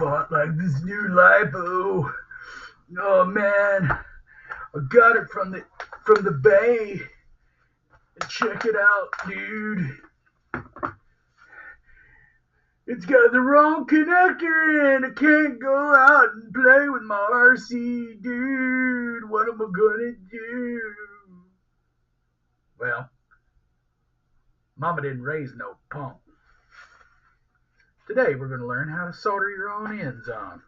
bought like this new lipo. Oh man, I got it from the bay. Check it out, dude. It's got the wrong connector in. I can't go out and play with my RC, dude. What am I gonna do? Well, Mama didn't raise no punk. Today we're gonna learn how to solder your own ends on.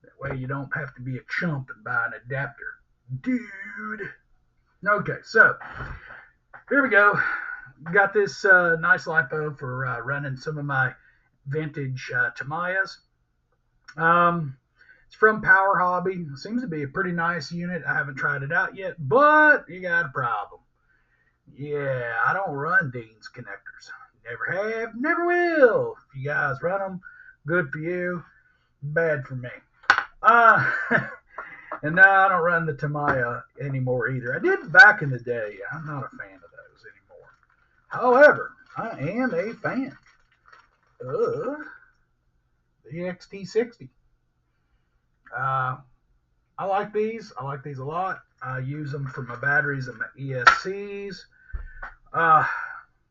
That way you don't have to be a chump and buy an adapter, dude. Okay, so here we go. Got this nice LiPo for running some of my vintage Tamayas. It's from Power Hobby. Seems to be a pretty nice unit. I haven't tried it out yet, but you got a problem. Yeah, I don't run Dean's connectors. Never have, never will. If you guys run them, good for you. Bad for me. And now I don't run the Tamiya anymore either. I did back in the day. I'm not a fan of those anymore. However, I am a fan of the XT60. I like these. I like these a lot. I use them for my batteries and my ESCs.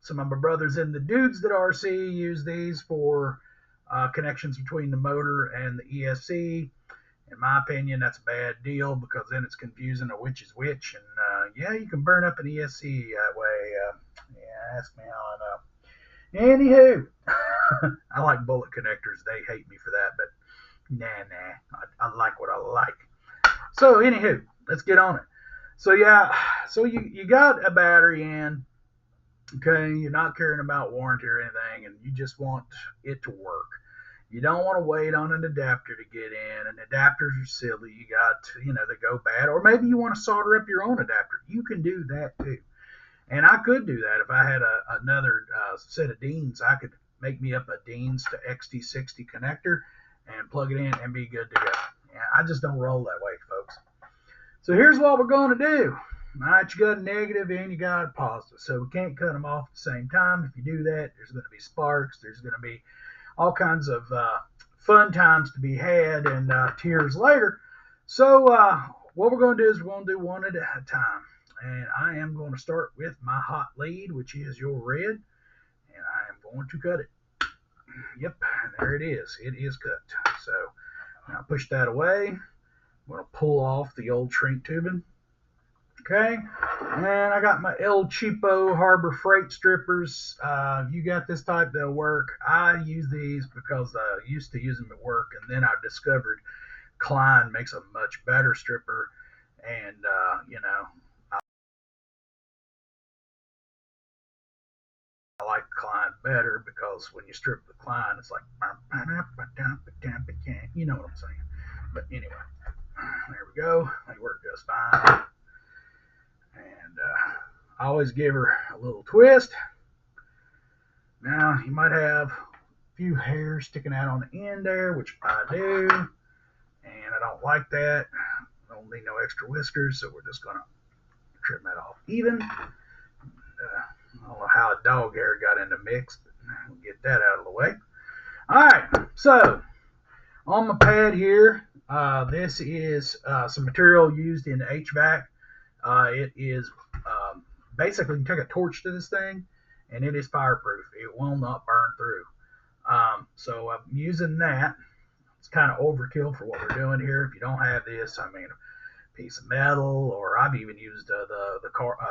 Some of my brothers and the dudes that RC use these for connections between the motor and the ESC. In my opinion, that's a bad deal because then it's confusing of which is which. And yeah, you can burn up an ESC that way. Yeah, ask me how I know. Anywho, I like bullet connectors. They hate me for that, but nah. I like what I like. So anywho, let's get on it. So yeah, so you got a battery in. Okay, you're not caring about warranty or anything, and you just want it to work. You don't want to wait on an adapter to get in, and adapters are silly. You got, they go bad. Or maybe you want to solder up your own adapter. You can do that too. And I could do that if I had another set of Deans. I could make me up a Deans to XT60 connector and plug it in and be good to go. Yeah, I just don't roll that way, folks. So here's what we're going to do. All right, you got a negative and you got a positive. So we can't cut them off at the same time. If you do that, there's going to be sparks. There's going to be all kinds of fun times to be had and tears later. So what we're going to do is we're going to do one at a time. And I am going to start with my hot lead, which is your red. And I am going to cut it. Yep, and there it is. It is cut. So now push that away. I'm going to pull off the old shrink tubing. Okay, and I got my El Cheapo Harbor Freight strippers. If you got this type, they'll work. I use these because I used to use them at work, and then I discovered Klein makes a much better stripper. And, I like Klein better because when you strip the Klein, it's like, you know what I'm saying. But anyway, there we go. They work just fine. And I always give her a little twist. Now, you might have a few hairs sticking out on the end there, which I do. And I don't like that. I don't need no extra whiskers, so we're just going to trim that off even. I don't know how a dog hair got in the mix, but we'll get that out of the way. All right, so on my pad here, this is some material used in HVAC. It is basically, you take a torch to this thing, and it is fireproof. It will not burn through. So I'm using that. It's kind of overkill for what we're doing here. If you don't have this, I mean, a piece of metal, or I've even used the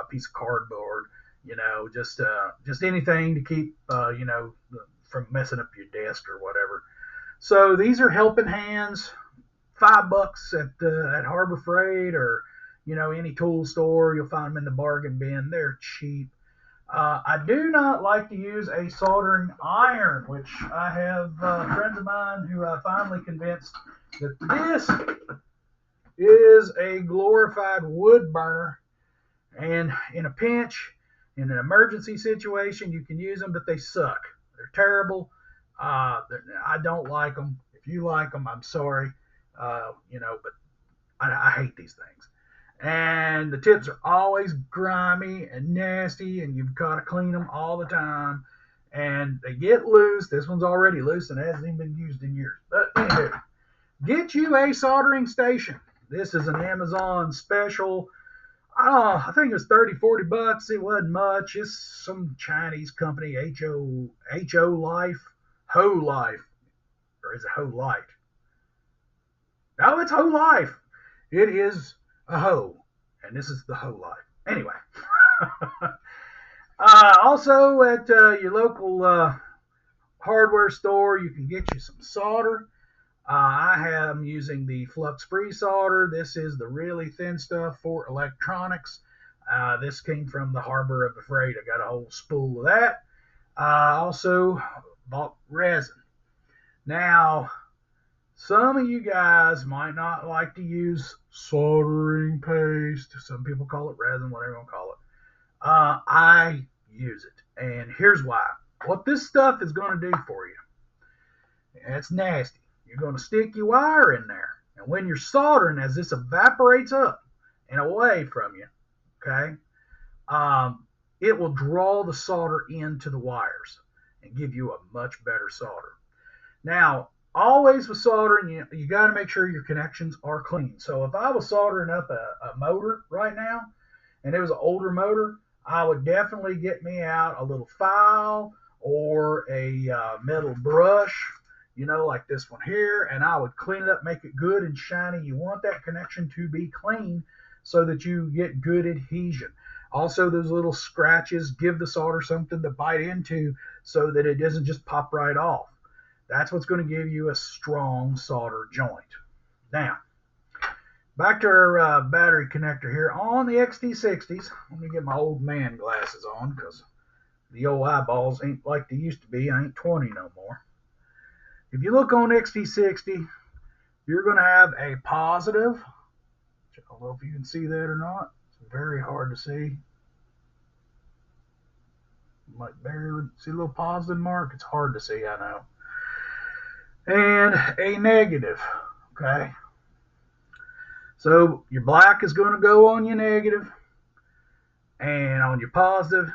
piece of cardboard. Just anything to keep from messing up your desk or whatever. So these are helping hands. $5 at Harbor Freight or any tool store. You'll find them in the bargain bin. They're cheap. I do not like to use a soldering iron, which I have friends of mine who I finally convinced that this is a glorified wood burner. And in a pinch, in an emergency situation, you can use them, but they suck. They're terrible. I don't like them. If you like them, I'm sorry. But I hate these things. And the tips are always grimy and nasty, and you've got to clean them all the time. and they get loose. This one's already loose and hasn't even been used in years. But anyway, get you a soldering station. This is an Amazon special. I think it was 30, $40. It wasn't much. It's some Chinese company, Ho Life, Ho Life, or is it Ho Light? No, it's Ho Life. It is a hoe, and this is the Ho Life. Anyway, also at your local hardware store, you can get you some solder. I am using the flux-free solder. This is the really thin stuff for electronics. This came from the Harbor of the Freight. I got a whole spool of that. Also bought resin. Now, some of you guys might not like to use soldering paste. Some people call it resin, whatever you want to call it. I use it, and here's why. What this stuff is going to do for you, it's nasty. You're going to stick your wire in there, and when you're soldering, as this evaporates up and away from you, okay, it will draw the solder into the wires and give you a much better solder. Now, always with soldering, you got to make sure your connections are clean. So if I was soldering up a motor right now, and it was an older motor, I would definitely get me out a little file or a metal brush, like this one here, and I would clean it up, make it good and shiny. You want that connection to be clean so that you get good adhesion. Also, those little scratches, give the solder something to bite into so that it doesn't just pop right off. That's what's going to give you a strong solder joint. Now, back to our battery connector here on the XT60s. Let me get my old man glasses on because the old eyeballs ain't like they used to be. I ain't 20 no more. If you look on XT60, you're going to have a positive. I don't know if you can see that or not. It's very hard to see. You might barely see a little positive mark. It's hard to see, I know. And a negative, okay? So your black is going to go on your negative, and on your positive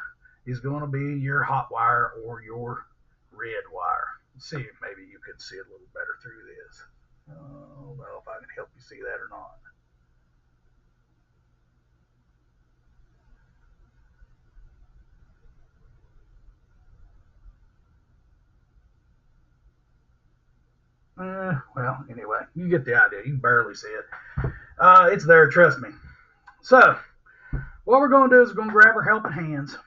is going to be your hot wire or your red wire. Let's see if maybe you can see it a little better through this. I don't know if I can help you see that or not. Well, anyway, you get the idea. You can barely see it. It's there, trust me. So, what we're going to do is we're going to grab our helping hands.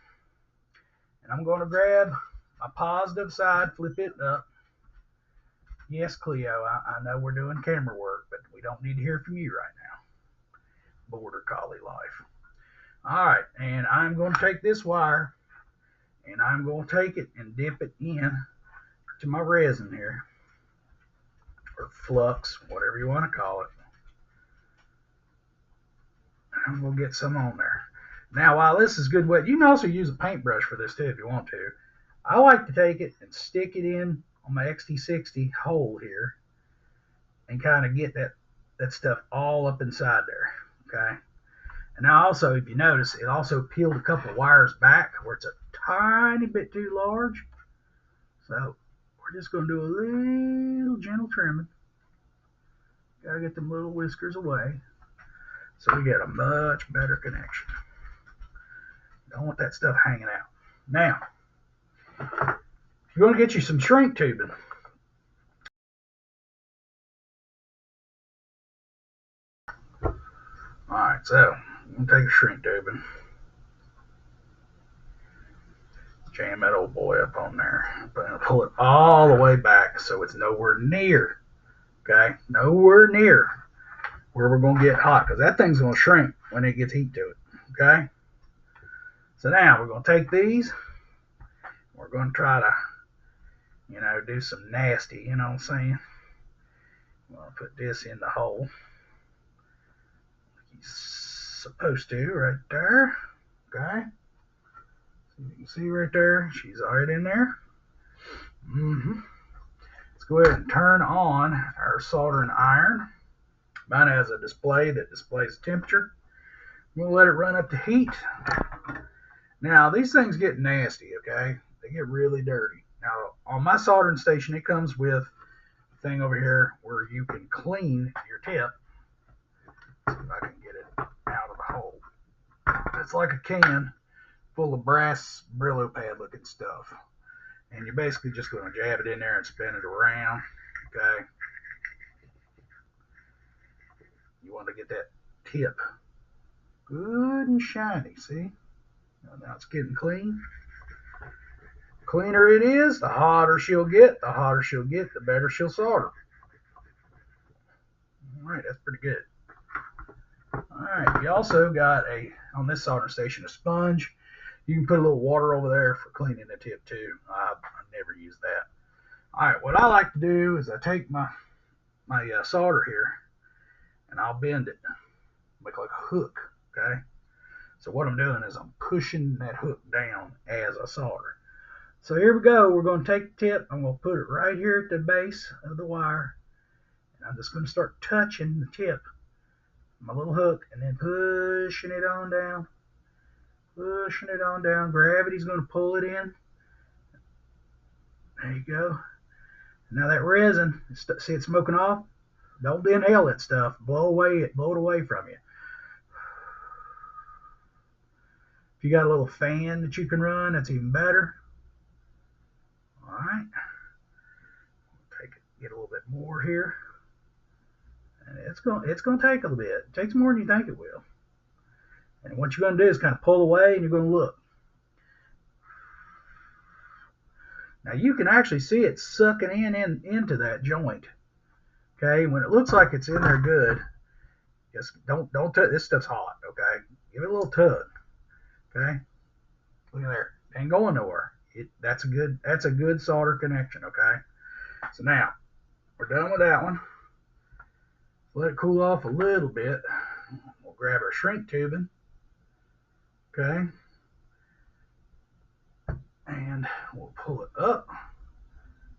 And I'm going to grab my positive side, flip it up. Yes, Cleo, I know we're doing camera work, but we don't need to hear from you right now. Border Collie life. All right, and I'm going to take this wire, and I'm going to take it and dip it in to my resin here, or flux, whatever you want to call it. I'm going to get some on there. Now, while this is good wet, you can also use a paintbrush for this too if you want to. I like to take it and stick it in on my XT60 hole here and kind of get that stuff all up inside there, okay? And now also, if you notice, it also peeled a couple of wires back where it's a tiny bit too large. So we're just going to do a little gentle trimming. Got to get them little whiskers away so we get a much better connection. Don't want that stuff hanging out. Now, you're going to get you some shrink tubing. Alright, so I'm going to take a shrink tubing. Jam that old boy up on there. I'm going to pull it all the way back so it's nowhere near, okay? Nowhere near where we're going to get hot, because that thing's going to shrink when it gets heat to it, okay? So now we're going to take these. We're going to try to, do some nasty, you know what I'm saying? I'm going to put this in the hole. Like he's supposed to, right there. Okay? So you can see right there, she's right in there. Let's go ahead and turn on our soldering iron. Mine has a display that displays temperature. We'll let it run up to heat. Now, these things get nasty, okay? They get really dirty. Now, on my soldering station, it comes with a thing over here where you can clean your tip. Let's see if I can get it out of the hole. It's like a can full of brass Brillo pad looking stuff. And you're basically just going to jab it in there and spin it around. Okay. You want to get that tip good and shiny. See? Now it's getting clean. Cleaner it is, the hotter she'll get. The hotter she'll get, the better she'll solder. All right, that's pretty good. All right, you also got on this soldering station, a sponge. You can put a little water over there for cleaning the tip too. I never use that. All right, what I like to do is I take my solder here and I'll bend it, make like a hook, okay? So what I'm doing is I'm pushing that hook down as I solder. So here we go. We're going to take the tip. I'm going to put it right here at the base of the wire. And I'm just going to start touching the tip, my little hook, and then pushing it on down. Pushing it on down. Gravity's going to pull it in. There you go. Now that resin, see it smoking off? Don't inhale that stuff. Blow it away from you. If you got a little fan that you can run, that's even better. All right. Get a little bit more here. And it's going to take a little bit. It takes more than you think it will. And what you're going to do is kind of pull away and you're going to look. Now you can actually see it sucking into that joint. Okay, when it looks like it's in there good, just don't touch. This stuff's hot. Okay, give it a little tug. Okay, look at there. It ain't going nowhere. That's a good solder connection. Okay, so now we're done with that one. Let it cool off a little bit. We'll grab our shrink tubing. Okay, and we'll pull it up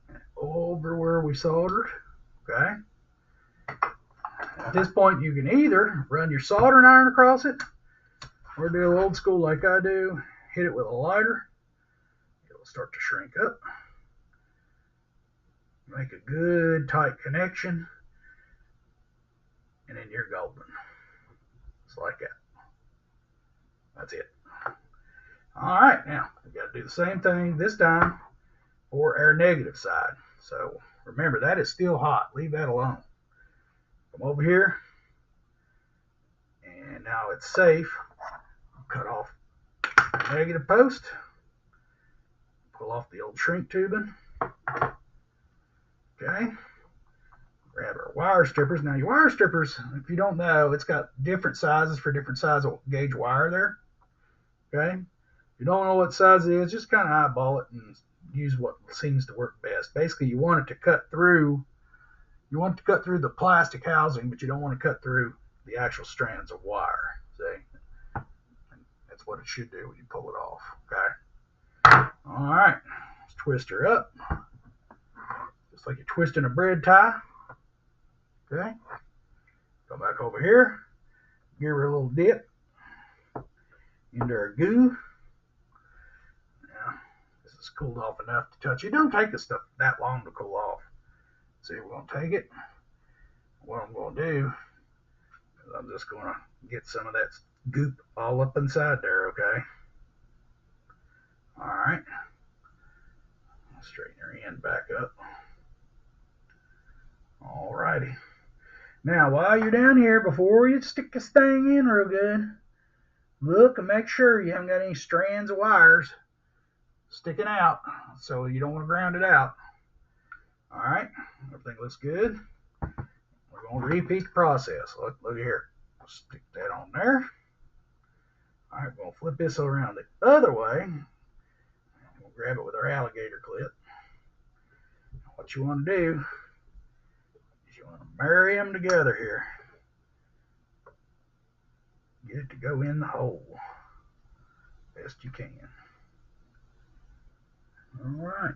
and over where we soldered. Okay. At this point, you can either run your soldering iron across it, or do old school like I do, hit it with a lighter. It'll start to shrink up. Make a good tight connection, and then you're golden. Just like that. That's it. All right, now we got to do the same thing this time for our negative side. So remember, that is still hot. Leave that alone. Come over here, and now it's safe. Cut off the negative post. Pull off the old shrink tubing. Okay. Grab our wire strippers. Now your wire strippers, if you don't know, it's got different sizes for different size of gauge wire there. Okay. If you don't know what size it is, just kind of eyeball it and use what seems to work best. Basically, you want it to cut through. You want to cut through the plastic housing, but you don't want to cut through the actual strands of wire. See? That's what it should do when you pull it off. Okay. All right. Let's twist her up. Just like you're twisting a bread tie. Okay. Go back over here. Give her a little dip into our goo. Now, this is cooled off enough to touch. It don't take this stuff that long to cool off. See, we're going to take it. What I'm going to do is I'm just going to get some of that goop all up inside there, okay? All right. Straighten your end back up. All righty. Now, while you're down here, before you stick this thing in real good, look and make sure you haven't got any strands of wires sticking out, so you don't want to ground it out. All right, everything looks good. We're going to repeat the process. Look here. Stick that on there. All right, we're going to flip this around the other way. We'll grab it with our alligator clip. What you want to do is you want to marry them together here. Get it to go in the hole best you can. All right.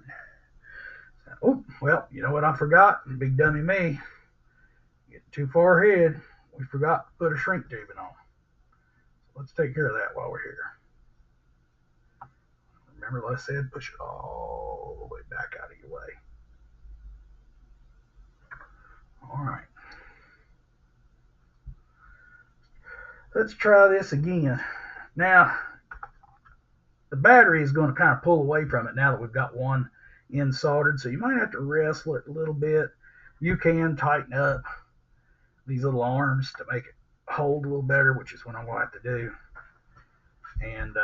Oh, well, you know what I forgot? Big dummy me. Getting too far ahead. We forgot to put a shrink tubing on. So let's take care of that while we're here. Remember what I said? Push it all the way back out of your way. All right. Let's try this again. Now, the battery is going to kind of pull away from it now that we've got one end soldered, so you might have to wrestle it a little bit. You can tighten up these little arms to make it hold a little better, which is what I'm going to have to do. And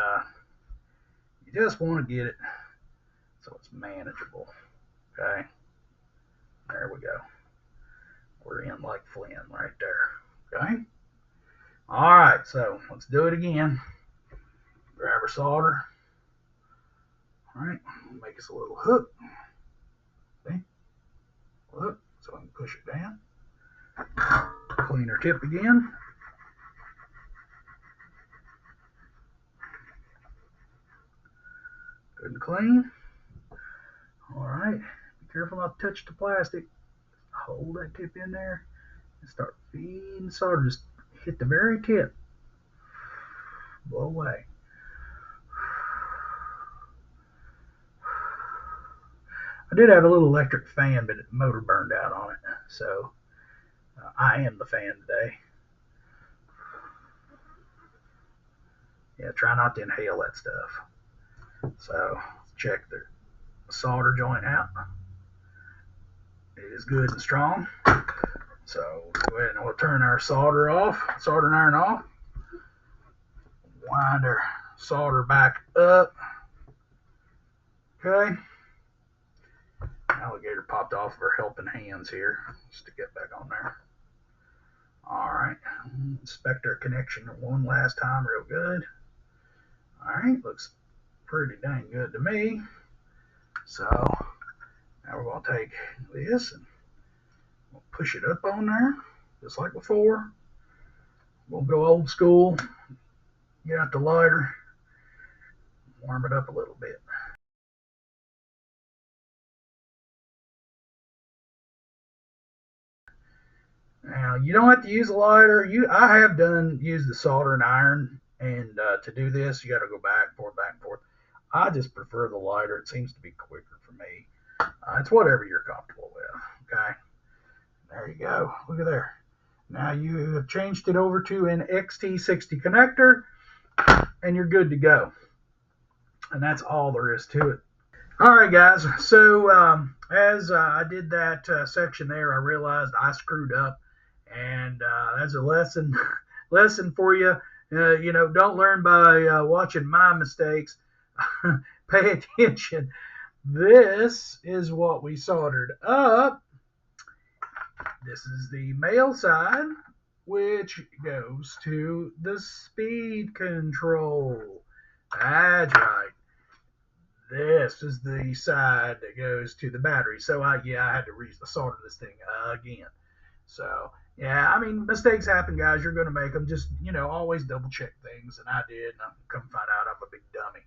you just want to get it so it's manageable. Okay, there we go. We're in like Flynn right there. Okay. All right, so let's do it again. Grab our solder. All right, make us a little hook. Okay, hook, so I can push it down. Clean our tip again. Good and clean. All right, be careful not to touch the plastic. Hold that tip in there and start feeding the solder. Just hit the very tip. Blow away. I did have a little electric fan, but the motor burned out on it, so I am the fan today. Yeah, try not to inhale that stuff. So let's check the solder joint out. It is good and strong. So go ahead and we'll turn our soldering iron off. Wind our solder back up. Okay. Alligator popped off of her helping hands here. Stick it back on there. All right. Inspect our connection one last time real good. All right. Looks pretty dang good to me. So now we're going to take this and we'll push it up on there just like before. We'll go old school. Get out the lighter. Warm it up a little bit. Now you don't have to use a lighter. I have used the soldering iron, and to do this, you got to go back and forth, back and forth. I just prefer the lighter. It seems to be quicker for me. It's whatever you're comfortable with. Okay, there you go. Look at there. Now you have changed it over to an XT60 connector, and you're good to go. And that's all there is to it. All right, guys. So as I did that section there, I realized I screwed up, and that's a lesson for you. Don't learn by watching my mistakes. Pay attention. This is what we soldered up. This is the male side, which goes to the speed control. That's right. This is the side that goes to the battery. So I had to solder this thing again. So yeah, I mean, mistakes happen, guys. You're going to make them. Just always double check things, and I did, and I come find out I'm a big dummy.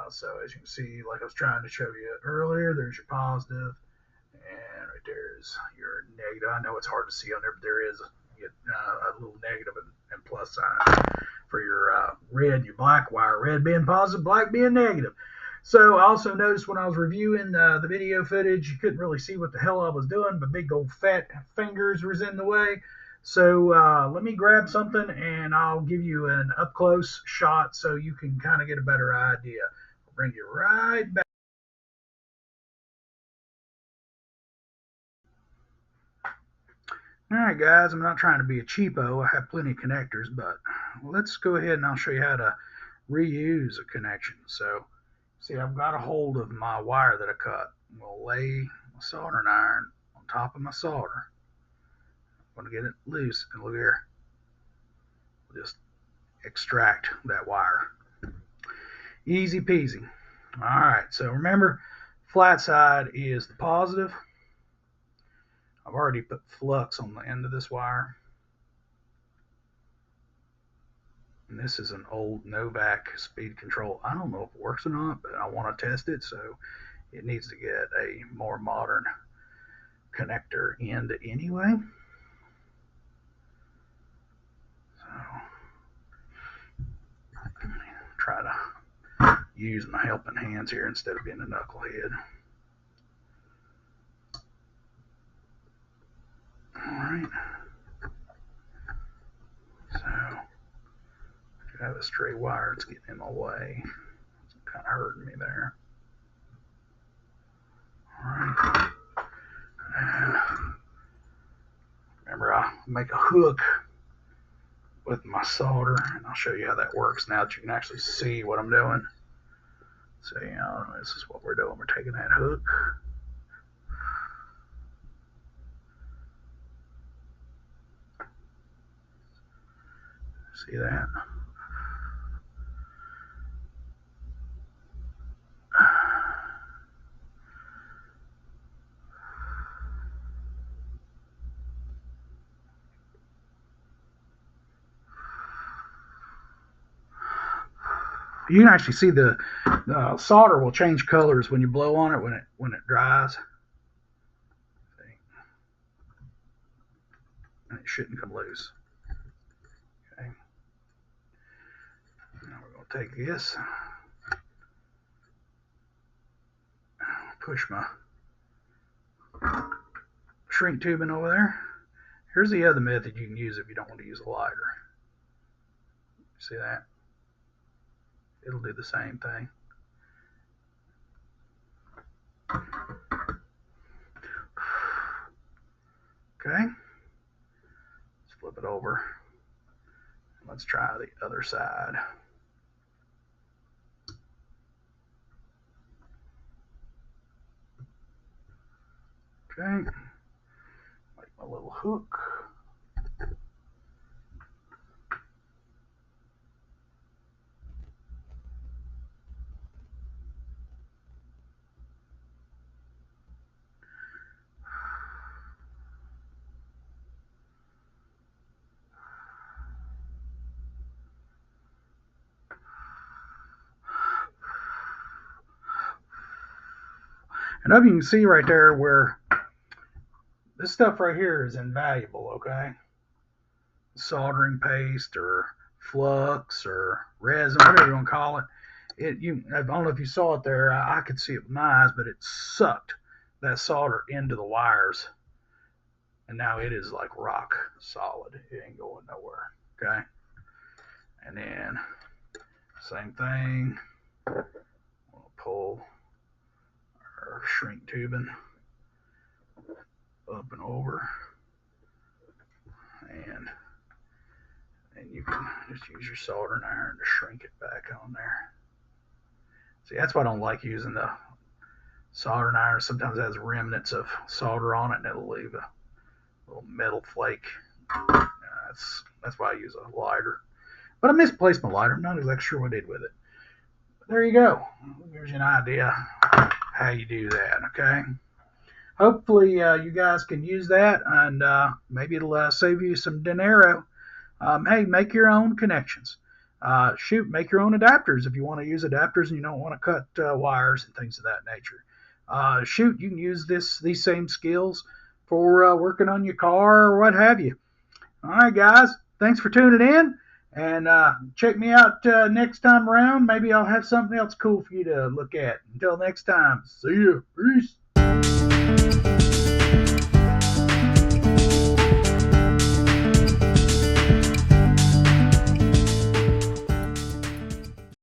So as you can see, like I was trying to show you earlier, there's your positive, and right there is your negative. I know it's hard to see on there, but there is a little negative and plus sign for your red, your black wire. Red being positive, black being negative. So I also noticed when I was reviewing the video footage, you couldn't really see what the hell I was doing, but big old fat fingers was in the way. So let me grab something and I'll give you an up close shot so you can kind of get a better idea. I'll bring you right back. All right, guys, I'm not trying to be a cheapo. I have plenty of connectors, but let's go ahead and I'll show you how to reuse a connection. So see, I've got a hold of my wire that I cut. I'm going to lay my soldering iron on top of my solder. I'm going to get it loose, and look here. Just extract that wire. Easy peasy. All right, so remember, flat side is the positive. I've already put flux on the end of this wire. And this is an old Novak speed control. I don't know if it works or not, but I want to test it, so it needs to get a more modern connector end anyway. So try to use my helping hands here instead of being a knucklehead. Alright. So, I have a stray wire. It's getting in my way. It's kind of hurting me there. Alright. And remember, I make a hook with my solder, and I'll show you how that works now that you can actually see what I'm doing. So, this is what we're doing. We're taking that hook. See that? You can actually see the solder will change colors when you blow on it when it dries. See? And it shouldn't come loose. Okay. Now we're going to take this, push my shrink tubing over there. Here's the other method you can use if you don't want to use a lighter. See that? It'll do the same thing. Okay. Let's flip it over. Let's try the other side. Okay. Like my little hook. And up you can see right there where this stuff right here is invaluable, okay? Soldering paste or flux or resin, whatever you want to call it. I don't know if you saw it there. I could see it with my eyes, but it sucked that solder into the wires. And now it is like rock solid. It ain't going nowhere, okay? And then, same thing. We'll pull our shrink tubing up and over, and you can just use your soldering iron to shrink it back on there. See, that's why I don't like using the soldering iron. Sometimes it has remnants of solder on it, and it'll leave a little metal flake. That's why I use a lighter. But I misplaced my lighter. I'm not exactly sure what I did with it. But there you go. There's an idea how you do that, okay? Hopefully you guys can use that, and maybe it'll save you some dinero. Hey, make your own connections. Make your own adapters if you want to use adapters and you don't want to cut wires and things of that nature. You can use these same skills for working on your car or what have you. All right, guys, thanks for tuning in, and check me out next time around. Maybe I'll have something else cool for you to look at. Until next time, see you. Peace.